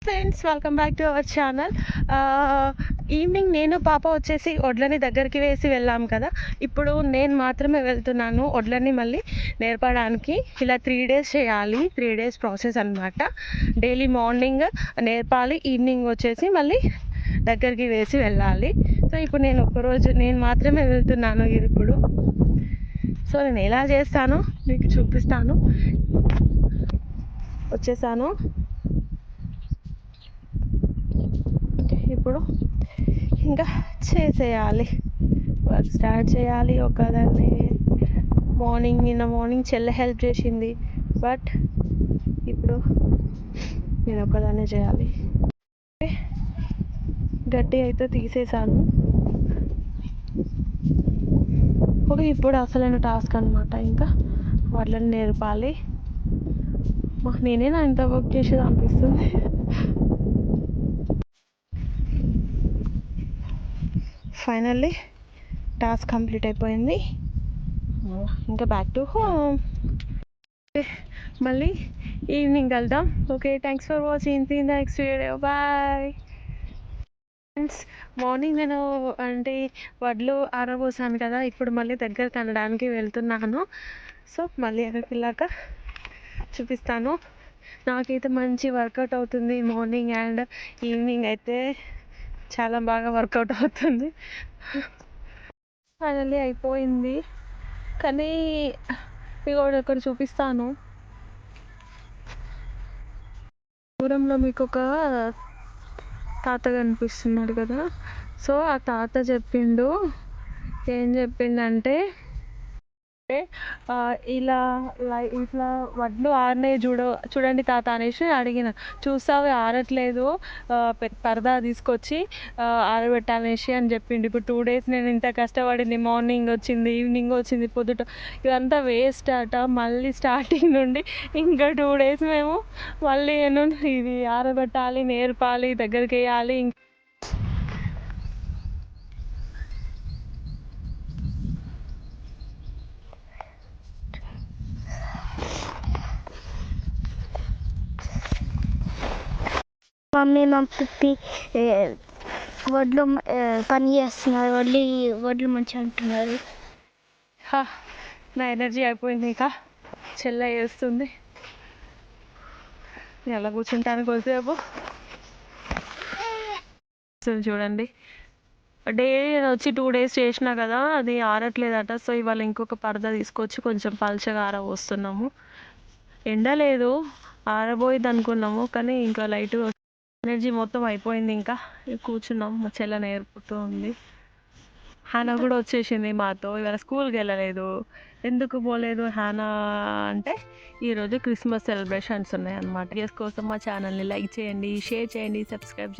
Friends, welcome back to our channel. Evening నేను పాప వచ్చేసి వడ్లని దగ్గరికి వేసి వెళ్ళాం కదా. ఇప్పుడు నేను మాత్రమే వెళ్తున్నాను వడ్లని మళ్ళీ నేర్పడానికి. ఇలా 3 days చేయాలి, 3 days ప్రాసెస్ అనమాట. డైలీ మార్నింగ్ నేర్పాలి, ఈవినింగ్ వచ్చేసి మళ్ళీ దగ్గరికి వేసి వెళ్ళాలి. సో ఇప్పుడు నేను మాత్రమే వెళ్తున్నాను ఇప్పుడు. సో నేను ఎలా చేస్తానో మీకు చూపిస్తాను. వచ్చేసాను. ఇప్పుడు ఇంకా చేసేయాలి, వర్క్ స్టార్ట్ చేయాలి. ఒకదాన్ని నిన్న మార్నింగ్ చెల్లె హెల్ప్ చేసింది, బట్ ఇప్పుడు నేను ఒకదాన్నే చేయాలి. గడ్డి అయితే తీసేసాను. ఓకే, ఇప్పుడు అసలైన టాస్క్ అనమాట. ఇంకా వాళ్ళని నేర్పాలి. నేనేనా ఇంత వర్క్ చేసేది అనిపిస్తుంది. ఫైనల్లీ టాస్క్ కంప్లీట్ అయిపోయింది. ఇంకా బ్యాక్ టు హోమ్. మళ్ళీ ఈవినింగ్ వెళ్దాం. Okay, thanks for watching. See the next video. Bye friends. Morning నేను వడ్లు ఆరబోసాను కదా, ఇప్పుడు మళ్ళీ దగ్గరికి అనడానికి వెళ్తున్నాను. సో మళ్ళీ వెళ్ళాక చూపిస్తాను. నాకైతే మంచి వర్కౌట్ అవుతుంది. మార్నింగ్ అండ్ ఈవినింగ్ అయితే చాలా బాగా వర్కౌట్ అవుతుంది. ఫైనల్లీ అయిపోయింది. కానీ మీకు ఒకటి చూపిస్తాను. దూరంలో మీకు ఒక తాత కనిపిస్తున్నాడు కదా. సో ఆ తాత ఏం చెప్పిండంటే ఇలా ఇట్లా వడ్లు ఆరినాయి చూడండి తాత అనేసి అడిగిన. చూస్తావు ఆరట్లేదు, పరదా తీసుకొచ్చి ఆరబెట్టాలనేసి అని చెప్పిండు. ఇప్పుడు 2 days నేను ఇంత కష్టపడింది, మార్నింగ్ వచ్చింది, ఈవినింగ్ వచ్చింది, పొద్దుట ఇదంతా వేస్ట్ అట. మళ్ళీ స్టార్టింగ్ నుండి ఇంకా 2 days మేము మళ్ళీ ఇది ఆరబెట్టాలి, నేర్పాలి, దగ్గరికి వేయాలి. మమ్మీ మా పుప్పి వడ్లు పని చేస్తున్నారు. వడ్లు మంచిగా అంటున్నారు. నా ఎనర్జీ అయిపోయింది. ఇక చెల్ల వేస్తుంది. నేను అలా కూర్చుంటాను కొద్దిసేపు. చూడండి, డైలీ వచ్చి 2 days చేసినా కదా, అది ఆరట్లేదట. సో ఇవాళ ఇంకొక పరద తీసుకొచ్చి కొంచెం పల్చగా ఆరబోస్తున్నాము. ఎండ లేదు, ఆరబోయిద్ది అనుకున్నాము, కానీ ఇంకా లైట్గా ఎనర్జీ మొత్తం అయిపోయింది. ఇంకా కూర్చున్నాం. మా చెల్ల నేర్పుతూ ఉంది. హానా కూడా వచ్చేసింది మాతో. ఇవాళ స్కూల్కి వెళ్ళలేదు. ఎందుకు పోలేదు హానా అంటే, ఈరోజు క్రిస్మస్ సెలబ్రేషన్స్ ఉన్నాయన్నమాట. కోసం మా ఛానల్ని లైక్ చేయండి, షేర్ చేయండి, సబ్స్క్రైబ్ చేసుకోండి.